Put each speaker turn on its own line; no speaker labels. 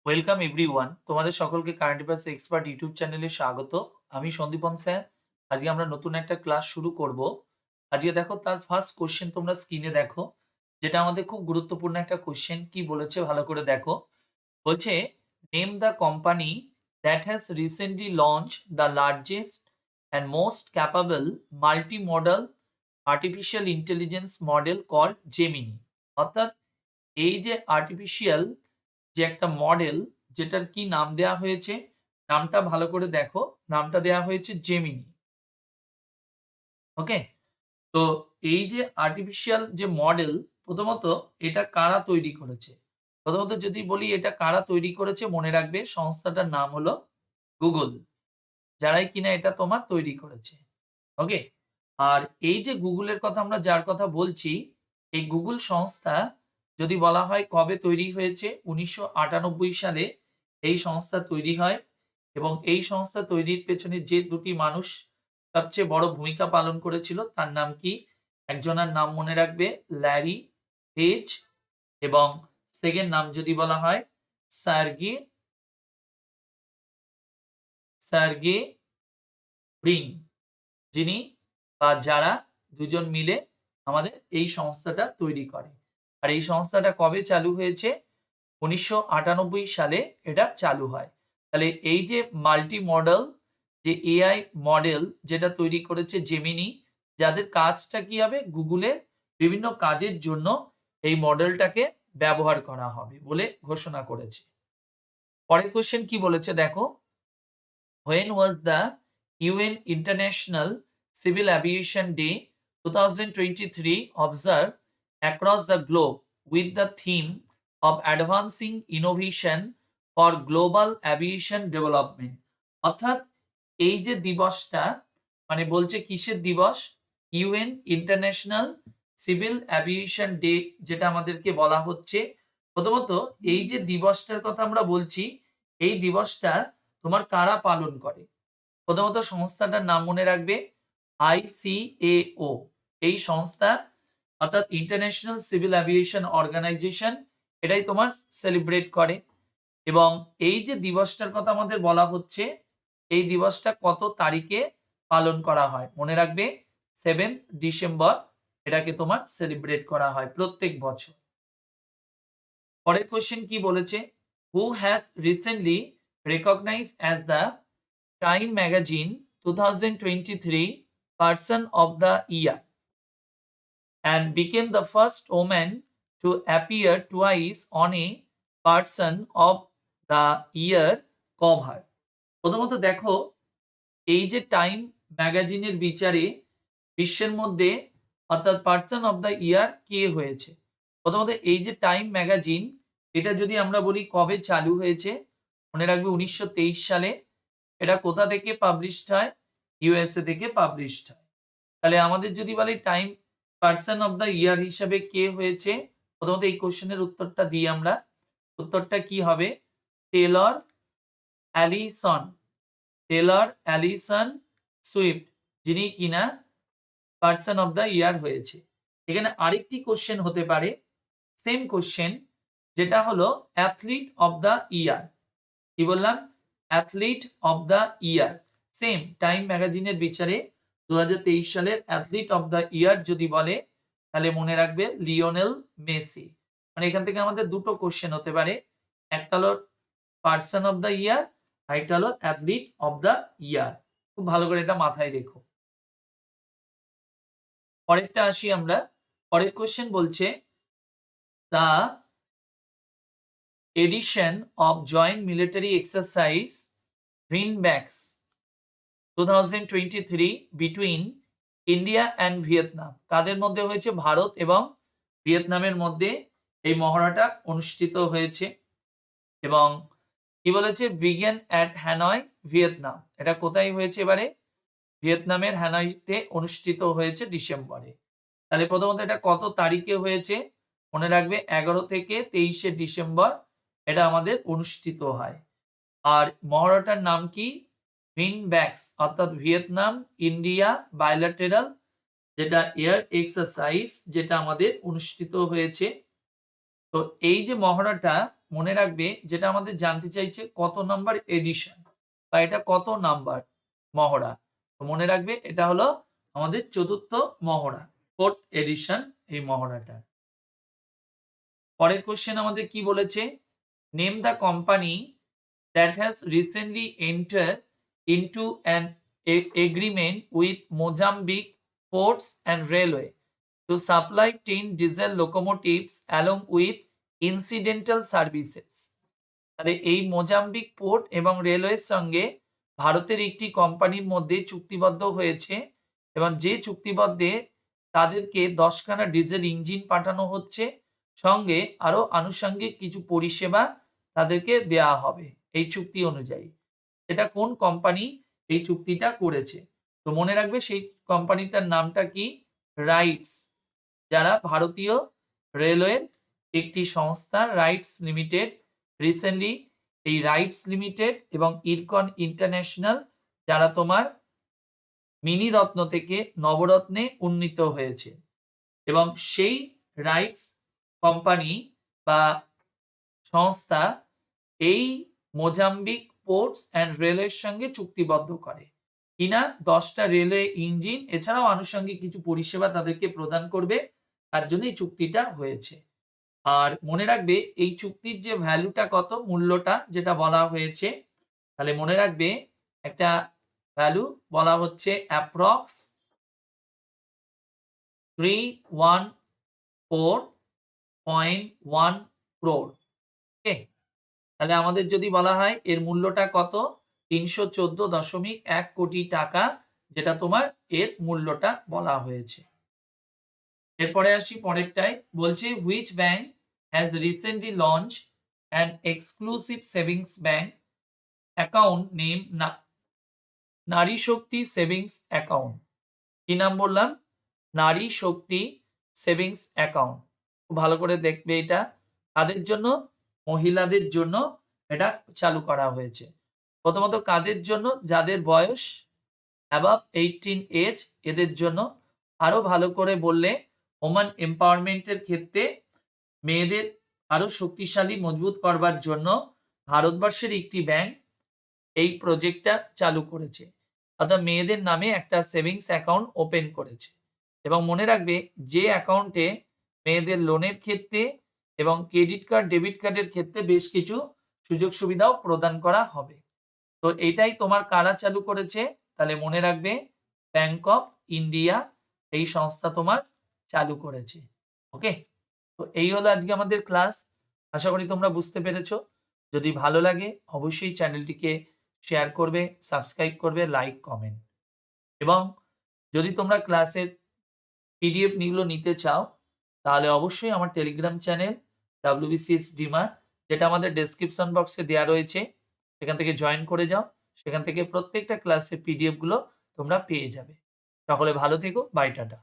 Welcome everyone. তোমাদের সকলকে current affairs expert YouTube চ্যানেলে স্বাগত। আমি সন্দীপন স্যার। আজকে আমরা নতুন একটা ক্লাস শুরু করব। আজকে দেখো তার ফার্স্ট কোয়েশ্চেন তোমরা স্ক্রিনে দেখো, যেটা আমাদের খুব গুরুত্বপূর্ণ একটা কোয়েশ্চেন। কি বলেছে ভালো করে দেখো। বলছে, name the company that has recently launch the largest and most capable multi model artificial intelligence model called Gemini. অর্থাৎ এই যে আর্টিফিশিয়াল যে একটা মডেল, যেটার কি নাম দেয়া হয়েছে, নামটা ভালো করে দেখো। নামটা দেয়া হয়েছে জেমিনি। ওকে? তো এই যে আর্টিফিশিয়াল যে মডেল, প্রথমত এটা কারা তৈরি করেছে? প্রথমত যদি বলি এটা কারা তৈরি করেছে, মনে রাখবে সংস্থাটার নাম হলো গুগল। যারাই কিনা এটা তোমার তৈরি করেছে। ওকে? আর এই যে গুগলের কথা আমরা যার কথা বলছি, এই গুগল সংস্থা যদি বলা হয় কবে তৈরি হয়েছে, ১৯৯৮ সালে এই সংস্থা তৈরি হয়। এবং এই সংস্থা তৈরির পেছনে যে দুটি মানুষ সবচেয়ে বড় ভূমিকা পালন করেছিল তার নাম কি? একজনের নাম মনে রাখবে ল্যারি পেজ, এবং সেকেন্ড নাম যদি বলা হয় সার্গি সার্গে ব্রিন, যিনি বা যারা দুজন মিলে আমাদের এই সংস্থাটা তৈরি করে। আর এই সংস্থাটা কবে চালু হয়েছে? ১৯৯৮ সালে এটা চালু হয়। তাহলে এই যে মাল্টি মডেল যে এআই মডেল যেটা তৈরি করেছে জেমিনি, যাদের কাজটা কি হবে? গুগলের বিভিন্ন কাজের জন্য এই মডেলটাকে ব্যবহার করা হবে বলে ঘোষণা করেছে। পরের কোয়েশ্চেন কি বলেছে দেখো। When was the UN International Civil Aviation Day 2023 observed across the globe with the theme of advancing innovation for global aviation development? অর্থাৎ এই যে দিবসটা, মানে বলছে কিসের দিবস? UN international civil aviation day, যেটা আমাদেরকে বলা হচ্ছে। প্রথমত এই যে দিবসটার কথা আমরা বলছি, এই দিবসটা তোমার কারা পালন করে? প্রথমত সংস্থাটার নাম মনে রাখবে ICAO। এই সংস্থা অর্থাৎ ইন্টারন্যাশনাল সিভিল অ্যাভিয়েশন অর্গানাইজেশন, এটাই তোমার সেলিব্রেট করে। এবং এই যে দিবসটার কথা আমাদের বলা হচ্ছে, এই দিবসটা কত তারিখে পালন করা হয়? মনে রাখবে 7 ডিসেম্বর এটাকে তোমার সেলিব্রেট করা হয় প্রত্যেক বছর। পরের কোয়েশ্চেন কি বলেছে? Who has recently recognized as the Time magazine 2023 Person of the Year and became the first woman to appear twice on a Person of the Year cover? প্রথমত দেখো, এই যে টাইম ম্যাগাজিনের বিচারে বিশ্বের মধ্যে অর্থাৎ পার্সন অফ দ্য ইয়ার কে হয়েছে? প্রথমত এই যে টাইম ম্যাগাজিন, এটা যদি আমরা বলি কবে চালু হয়েছে, মনে রাখবে ১৯২৩ সালে। এটা কোথা থেকে পাবলিশড হয়? ইউএসএ থেকে পাবলিশড হয়। তাহলে আমাদের যদি বলি time person of the year হিসাবে কে হয়েছে, প্রথমত এই কোশ্চেনের উত্তরটা দিই আমরা। উত্তরটা কি হবে? Taylor Alison. Taylor Alison Swift, যিনি কিনা পার্সন অফ দ্য ইয়ার হয়েছে। এখানে আরেকটি কোশ্চেন হতে পারে, সেম কোশ্চেন, যেটা হলো অ্যাথলিট অফ দ্য ইয়ার। কি বললাম? Athlete of the year. Same time ম্যাগাজিনের বিচারে ২০২৩ সালের অ্যাথলিট অফ দ্য ইয়ার যদি বলে, তাহলে মনে রাখবে লিওনেল মেসি। মানে এখান থেকে আমাদের দুটো কোশ্চেন হতে পারে, একটা হলো পার্সন অফ দ্য ইয়ার, আরেকটা হলো অ্যাথলিট অফ দ্য ইয়ার। খুব ভালো করে এটা মাথায় রেখো। পরেরটা আসি আমরা। পরের কোশ্চেন বলছে, the edition of joint military exercise greenbacks 2023 between India and Vietnam কাদের মধ্যে হয়েছে? ভারত এবং ভিয়েতনামের মধ্যে এই মহড়াটা অনুষ্ঠিত হয়েছে। এবং কি বলেছে? Began at Hanoi Vietnam. এটা কোথায় হয়েছে এবারে? ভিয়েতনামের হ্যানয়তে অনুষ্ঠিত হয়েছে ডিসেম্বরে। তাহলে প্রথমত এটা কত তারিখে হয়েছে? মনে রাখবে ১১ থেকে ২৩শে ডিসেম্বর এটা আমাদের অনুষ্ঠিত হয়। আর মহড়াটার নাম কি? গ্রিনব্যাকস, অর্থাৎ ভিয়েতনাম ইন্ডিয়া বায়লাটেরাল যেটা এয়ার এক্সারসাইজ, যেটা আমাদের অনুষ্ঠিত হয়েছে। তো এই যে মহড়াটা মনে রাখবে, যেটা আমাদের জানতে চাইছে কত নাম্বার এডিশন বা এটা কত নাম্বার মহড়া। তো মনে রাখবে এটা হলো আমাদের ৪র্থ মহড়া, 4th এডিশন এই মহড়াটা। পরের কোশ্চেন আমাদের কি বলেছে? Name the company that has recently entered into an agreement with Mozambique Ports and Railway to supply 10 diesel locomotives along with incidental services. তাহলে এই মোজাম্বিক পোর্ট এবং রেলওয়ের সঙ্গে ভারতের একটি কোম্পানির মধ্যে চুক্তিবদ্ধ হয়েছে এবং যে চুক্তিবদ্ধে তাদেরকে 10 খানা ডিজেল ইঞ্জিন পাঠানো হচ্ছে, সঙ্গে আরো আনুষঙ্গিক কিছু পরিষেবা তাদেরকে দেয়া হবে এই চুক্তি অনুযায়ী। এটা কোন কোম্পানি এই চুক্তিটা করেছে? তো মনে রাখবে সেই কোম্পানিটার নামটা কি? রাইটস, যারা ভারতীয় রেলওয়ের একটি সংস্থা রাইটস লিমিটেড। রিসেন্টলি এই রাইটস লিমিটেড এবং ইরকন ইন্টারন্যাশনাল, যারা তোমার মিনি রত্ন থেকে নবরত্নে উন্নীত হয়েছে, এবং সেই রাইটস কোম্পানি বা সংস্থা এই মোজাম্বিক পোর্টস অ্যান্ড রেলওয়ের সঙ্গে চুক্তিবদ্ধ করে কিনা 10টা রেলওয়ে ইঞ্জিন এছাড়াও আনুষঙ্গিক কিছু পরিষেবা তাদেরকে প্রদান করবে, তার জন্য এই চুক্তিটা হয়েছে। আর মনে রাখবে এই চুক্তির যে ভ্যালুটা কত, মূল্যটা যেটা বলা হয়েছে, তাহলে মনে রাখবে একটা ভ্যালু বলা হচ্ছে অ্যাপ্রক্স 314.1 crore। ওকে, তাহলে আমাদের যদি বলা হয় এর মূল্যটা কত, 314.1 কোটি টাকা, যেটা তোমার এর মূল্যটা বলা হয়েছে। এরপরে আসি পরেরটায়, বলছে which bank has recently launch an exclusive savings bank account name নারী শক্তি সেভিংস অ্যাকাউন্ট। কি নাম বললাম? নারী শক্তি সেভিংস অ্যাকাউন্ট। খুব ভালো করে দেখবে, এটা কাদের জন্য? মহিলাদের জন্য এটা চালু করা হয়েছে। প্রথমত কাদের জন্য? যাদের বয়স অ্যাবাভ 18 এজ, এদের জন্য। আরো ভালো করে বললে ওম্যান এম্পাওয়ারমেন্টের ক্ষেত্রে মেয়েদের আরো শক্তিশালী মজবুত করবার জন্য ভারতবর্ষের একটি ব্যাংক এই প্রজেক্টটা চালু করেছে, অর্থাৎ মেয়েদের নামে একটা সেভিংস অ্যাকাউন্ট ওপেন করেছে। এবং মনে রাখবে যে অ্যাকাউন্টে মেয়েদের লোনের ক্ষেত্রে এবং ক্রেডিট কার্ড ডেবিট কার্ডের ক্ষেত্রে বেশ কিছু সুযোগ সুবিধাও প্রদান করা হবে। তো এটাই তোমার কারা চালু করেছে? তাহলে মনে রাখবে ব্যাংক অফ ইন্ডিয়া এই সংস্থা তোমার চালু করেছে। ওকে, তো এই হলো আজকে আমাদের ক্লাস। আশা করি তোমরা বুঝতে পেরেছো। যদি ভালো লাগে অবশ্যই চ্যানেলটিকে শেয়ার করবে, সাবস্ক্রাইব করবে, লাইক, কমেন্ট। এবং যদি তোমরা ক্লাসের পিডিএফ গুলো নিতে চাও তাহলে অবশ্যই আমার টেলিগ্রাম চ্যানেল WBCS ডিমার, যেটা আমাদের ডেসক্রিপশন বক্সে দেওয়া রয়েছে, সেখান থেকে জয়েন করে যাও। সেখান থেকে প্রত্যেকটা ক্লাসের পিডিএফ গুলো তোমরা পেয়ে যাবে। সকলে ভালো থেকো, বাই, টাটা।